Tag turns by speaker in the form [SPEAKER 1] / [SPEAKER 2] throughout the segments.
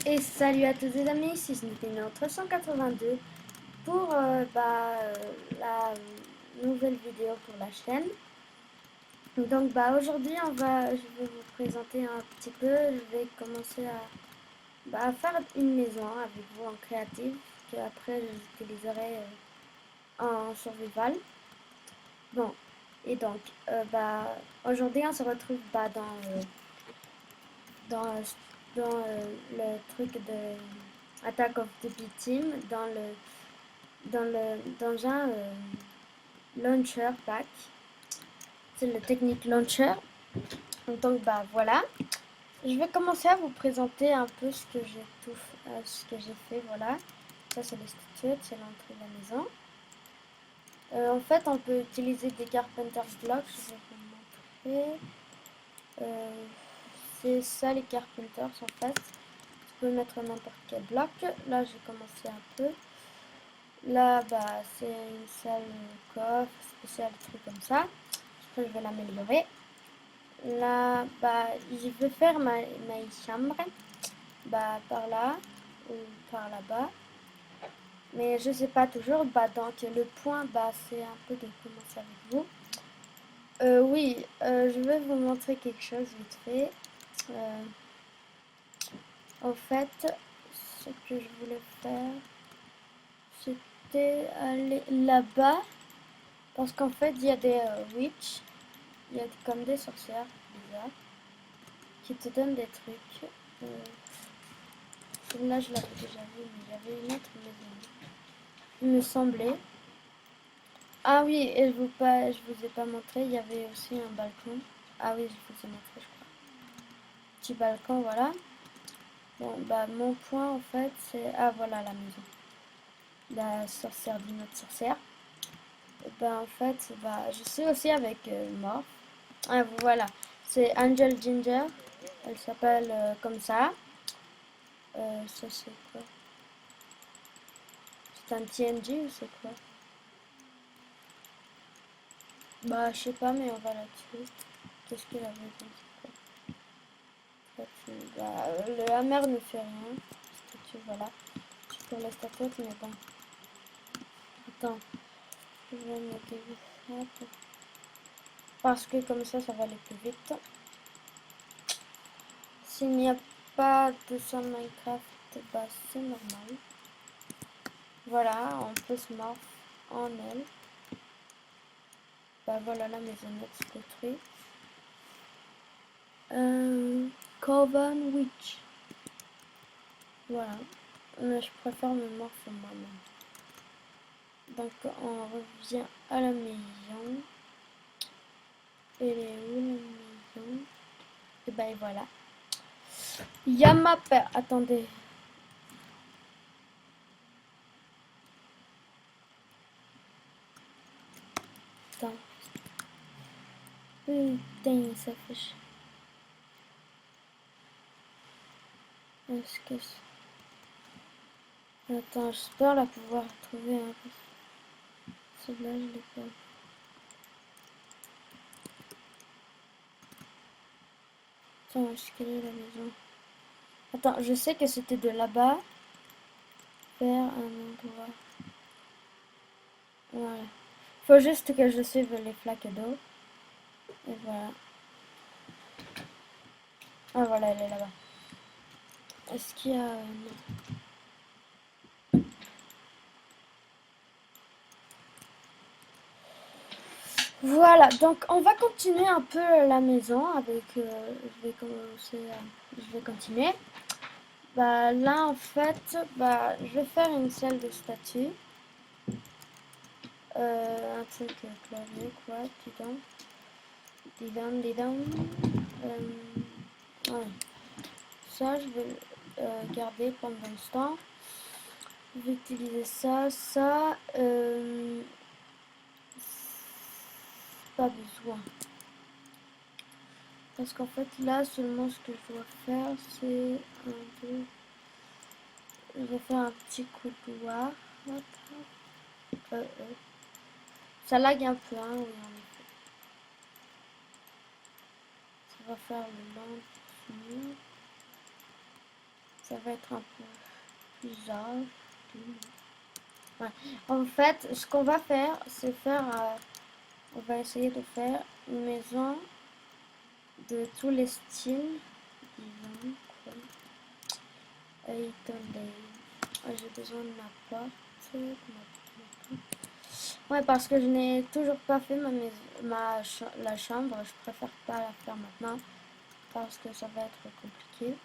[SPEAKER 1] Et salut à tous les amis, ici Sneaky 382 pour la nouvelle vidéo pour la chaîne. Donc aujourd'hui je vais vous présenter un petit peu, je vais commencer à faire une maison avec vous en créative que après j'utiliserai en survival. Bon, et donc aujourd'hui on se retrouve dans, le truc de Attack of the B-Team dans un launcher pack. C'est le Technic Launcher. Donc voilà. Je vais commencer à vous présenter un peu ce que j'ai fait. Voilà. Ça c'est les statuettes, c'est l'entrée de la maison. En fait, on peut utiliser des Carpenter's Blocks. Je vais vous montrer. C'est ça les Carpenters en fait. Tu peux mettre n'importe quel bloc. Là, j'ai commencé un peu. Là, c'est une salle coffre spéciale, truc comme ça. Après, je vais l'améliorer. Là, je vais faire ma chambre. Par là ou par là-bas. Mais je sais pas toujours. Donc, le point, c'est un peu de commencer avec vous. Oui, je vais vous montrer quelque chose vite fait. En fait, ce que je voulais faire, c'était aller là-bas. Parce qu'en fait, il y a des witches, il y a comme des sorcières bizarres qui te donnent des trucs. Celle-là, je l'avais déjà vue, mais il y avait une autre maison. Il me semblait. Ah oui, et je vous ai pas montré, il y avait aussi un balcon. Ah oui, je vous ai montré, je crois. Petit balcon, voilà. Bon, mon point, en fait, c'est... Ah, voilà la maison. La sorcière d'une autre sorcière. En fait, je suis aussi avec Morph. Ah, voilà. C'est Angel Ginger. Elle s'appelle comme ça. Ça, c'est quoi? C'est un TNG ou c'est quoi? Je sais pas, mais on va là-dessus. Qu'est-ce qu'il avait comme ça? Le hammer ne fait rien. Statue, voilà. Je pour la statuette, mais bon. Attends. Je vais mettre ça. Parce que comme ça va aller plus vite. S'il n'y a pas de son Minecraft, c'est normal. Voilà, on peut se morph en elle. Voilà, la maisonnette se détruit. Coven Witch. Voilà. Mais je préfère me morph moi-même. Donc on revient à la maison. Elle est où la maison? Et voilà. Il y a ma père. Attendez. Putain. Putain, ça fait chier. Est-ce que attends, j'espère la pouvoir trouver. Hein. Celle-là, je l'ai pas. Attends, est-ce qu'elle est la maison? Attends, je sais que c'était de là-bas vers un endroit. Voilà. Faut juste que je suive les flaques d'eau. Et voilà. Ah voilà, elle est là-bas. Est-ce qu'il y a... Voilà, donc on va continuer un peu la maison avec... je vais continuer. Là, en fait, je vais faire une salle de statue. Un truc clavier, quoi, dis donc. Ouais. Ça, je vais garder pendant l'instant. Je vais utiliser ça, pas besoin. Parce qu'en fait, là, seulement ce que je dois faire, c'est je vais faire un petit couloir. Ça lag un peu, hein, oui, en effet. Ça va faire le long. Ça va être un peu plus large. Ouais. En fait, ce qu'on va faire, c'est faire... on va essayer de faire une maison de tous les styles. Disons quoi. J'ai besoin de ma porte. Ouais, parce que je n'ai toujours pas fait la chambre. Je préfère pas la faire maintenant parce que ça va être compliqué.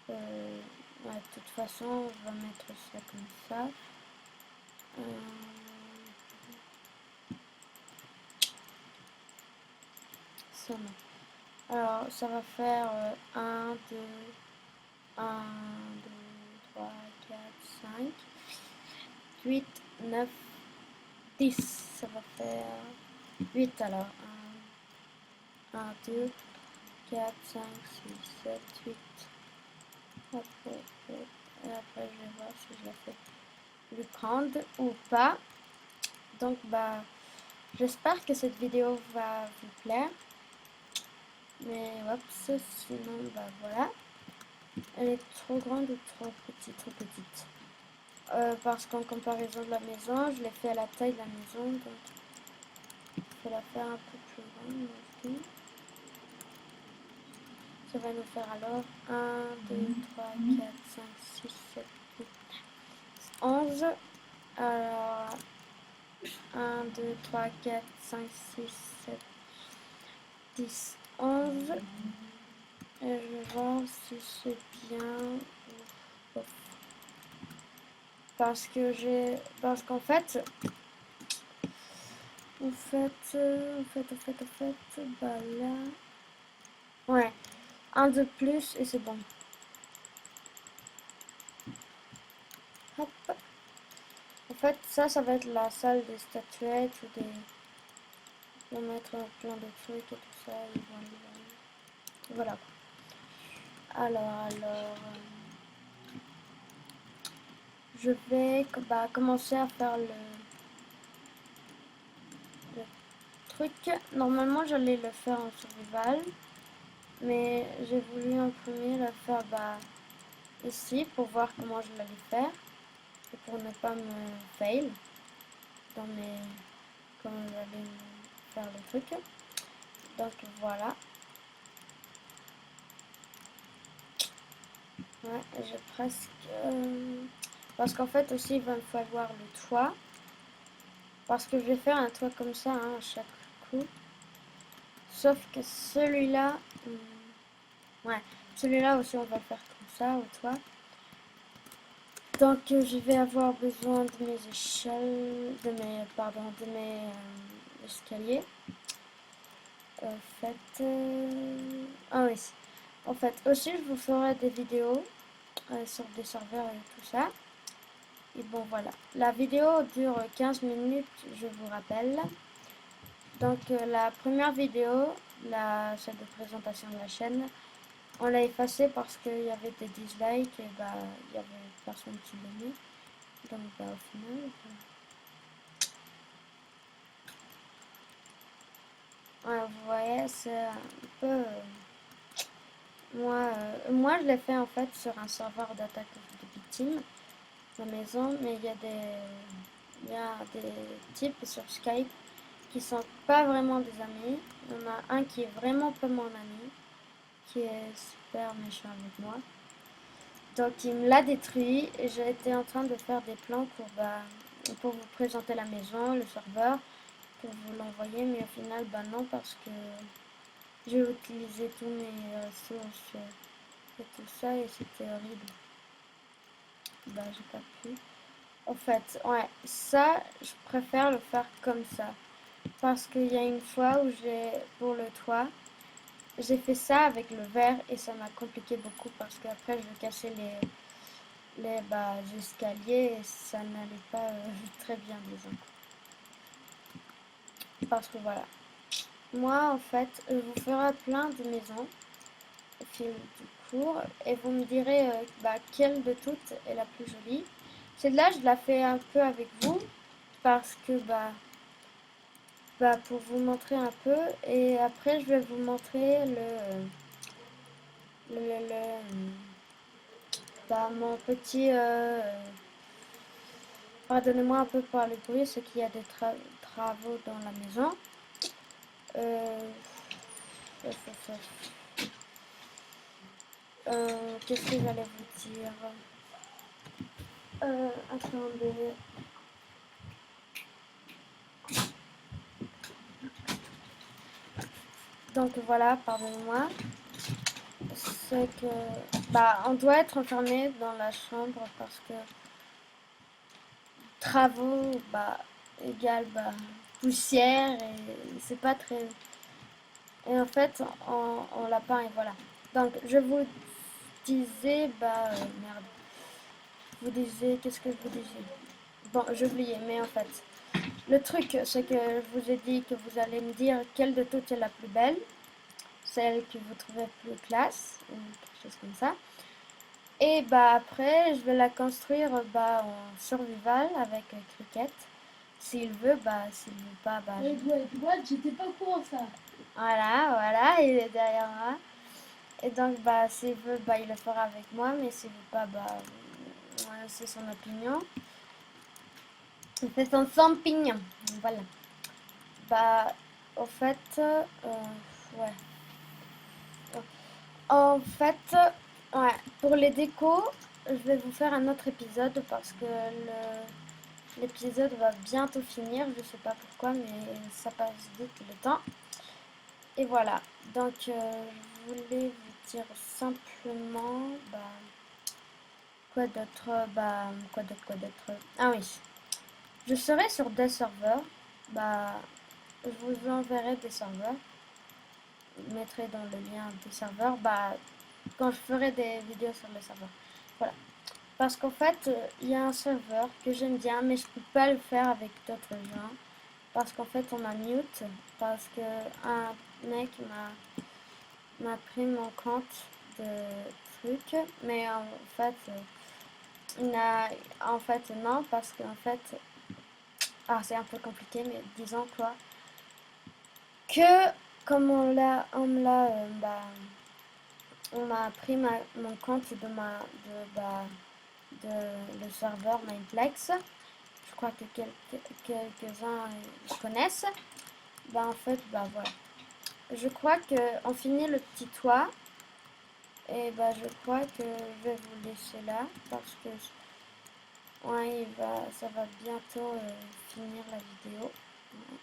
[SPEAKER 1] Ouais, de toute façon, on va mettre ça comme ça. Ça non. Alors, ça va faire 1, 2, 1, 2, 3, 4, 5, 8, 9, 10. Ça va faire 8 alors. 1, 2, 4, 5, 6, 7, 8. Après, et après, je vais voir si je la fais plus grande ou pas. Donc, bah, j'espère que cette vidéo va vous plaire. Mais, hop, sinon, bah, voilà. Elle est trop grande ou trop petite, trop petite. Parce qu'en comparaison de la maison, je l'ai fait à la taille de la maison. Donc, il faut la faire un peu plus grande aussi. Ça va nous faire alors 1, 2, 3, 4, 5, 6, 7, 8, 11. Alors, 1, 2, 3, 4, 5, 6, 7, 10, 11. Et je vais voir si c'est bien. Parce qu'en fait, bah là. Ouais, un de plus et c'est bon. Hop. En fait, ça va être la salle des statuettes ou des... On va mettre plein de trucs et tout ça. Voilà. Alors, je vais commencer à faire le truc. Normalement, j'allais le faire en survival, mais j'ai voulu en premier le faire ici pour voir comment je l'allais faire et pour ne pas me fail dans mes comment j'allais faire le truc. Donc voilà. Ouais, j'ai presque... parce qu'en fait aussi il va me falloir le toit. Parce que je vais faire un toit comme ça à chaque coup. Sauf que celui-là... ouais, celui-là aussi on va le faire comme ça au toit. Donc je vais avoir besoin de mes échelles, de mes escaliers. Ah oui. En fait, aussi je vous ferai des vidéos sur des serveurs et tout ça. Et bon voilà. La vidéo dure 15 minutes, je vous rappelle. Donc la première vidéo, celle de présentation de la chaîne, on l'a effacée parce qu'il y avait des dislikes et il y avait personne qui l'aimait. Donc au final... ouais, vous voyez, c'est un peu... moi, je l'ai fait en fait sur un serveur d'attaque de victimes, la maison, mais il y a des types sur Skype qui sont pas vraiment des amis. Il y en a un qui est vraiment pas mon ami, qui est super méchant avec moi. Donc il me l'a détruit et j'ai été en train de faire des plans pour vous présenter la maison, le serveur, pour vous l'envoyer, mais au final, non, parce que j'ai utilisé tous mes ressources et tout ça et c'était horrible. J'ai pas pu. En fait, ouais, ça, je préfère le faire comme ça. Parce qu'il y a une fois où pour le toit, j'ai fait ça avec le verre et ça m'a compliqué beaucoup parce qu'après, je cassais les escaliers et ça n'allait pas très bien, disons. Parce que voilà. Moi, en fait, je vous ferai plein de maisons au fil du cours et vous me direz quelle de toutes est la plus jolie. Celle-là, je la fais un peu avec vous parce que pour vous montrer un peu et après je vais vous montrer Bah, mon petit... pardonnez-moi un peu par le bruit, c'est qu'il y a des travaux dans la maison. Euh, Qu'est-ce que j'allais vous dire? Attendez. Donc voilà, pardonnez-moi. C'est que bah on doit être enfermé dans la chambre parce que travaux bah égale bah poussière et c'est pas très. Et en fait on l'a peint et voilà. Donc je vous disais bah merde. Vous disiez qu'est-ce que je vous disais? Bon j'ai oublié mais en fait le truc c'est que je vous ai dit que vous allez me dire quelle de toutes est la plus belle, celle que vous trouvez plus classe ou quelque chose comme ça. Et bah après, je vais la construire bah, en survival avec Cricket. S'il veut, bah s'il veut pas, bah
[SPEAKER 2] What? J'étais pas au courant ça.
[SPEAKER 1] voilà, il est derrière moi. Et donc bah s'il veut, bah il le fera avec moi, mais s'il veut pas, bah c'est son opinion. C'est son champignon. Voilà. Bah au fait, ouais. En fait, ouais, pour les décos, je vais vous faire un autre épisode parce que l'épisode va bientôt finir. Je sais pas pourquoi, mais ça passe vite le temps. Et voilà. Donc, je voulais vous dire simplement, bah, quoi d'autre, bah, quoi d'autre. Ah oui, je serai sur des serveurs. Bah, je vous enverrai des serveurs. Je mettrai dans le lien des serveurs. Bah, quand je ferai des vidéos sur le serveur. Voilà. Parce qu'en fait, il y a un serveur que j'aime bien, mais je peux pas le faire avec d'autres gens. Parce qu'en fait, on m'a mute. Parce que un mec m'a pris mon compte de trucs. Mais en fait, en fait, non. Parce qu'en fait, ah, c'est un peu compliqué, mais disons quoi. Que, comme on m'a pris mon compte de le serveur Mindplex. Je crois que quelques-uns connaissent. Bah en fait, bah voilà. Je crois que on finit le petit toit. Et bah je crois que je vais vous laisser là. Parce que ouais, ça va bientôt finir la vidéo. Ouais.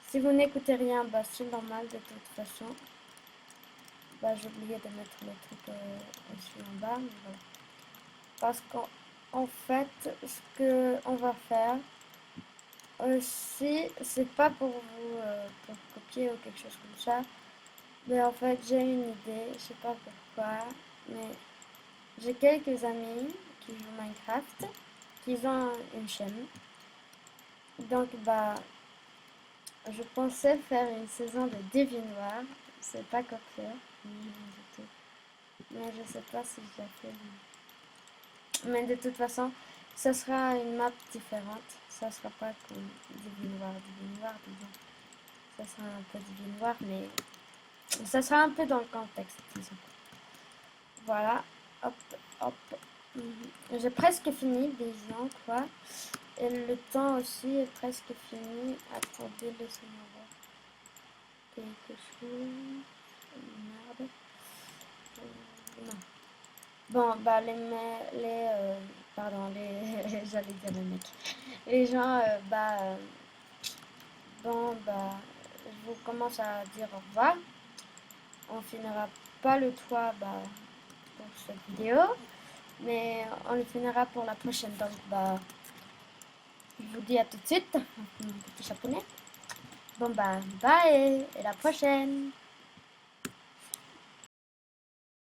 [SPEAKER 1] Si vous n'écoutez rien, bah c'est normal de toute façon. Bah j'ai oublié de mettre le truc aussi en bas. Mais voilà. Parce qu'en fait, ce que on va faire, aussi, c'est pas pour vous pour copier ou quelque chose comme ça, mais en fait j'ai une idée, je sais pas pourquoi, mais j'ai quelques amis qui jouent Minecraft, qui ont une chaîne, donc bah je pensais faire une saison de Divinoir, c'est pas quoi faire, du tout, mais je sais pas si je la fais, mais de toute façon, ça sera une map différente, ça sera pas comme Divinoir, disons. Ça sera un peu Divinoir, mais ça sera un peu dans le contexte, disons. Voilà, hop, hop. J'ai presque fini, disons, quoi. Et le temps aussi est presque fini. Attendez, laissez-moi voir quelque chose. Merde. Non. Bon, bah, pardon, j'allais dire les mecs. Les gens, bon, bah, je vous commence à dire au revoir. On finira pas le toit bah, pour cette vidéo, mais on le finira pour la prochaine. Donc, bah, je vous dis à tout de suite, mon petit japonais. Bon, bah, bye et à la prochaine.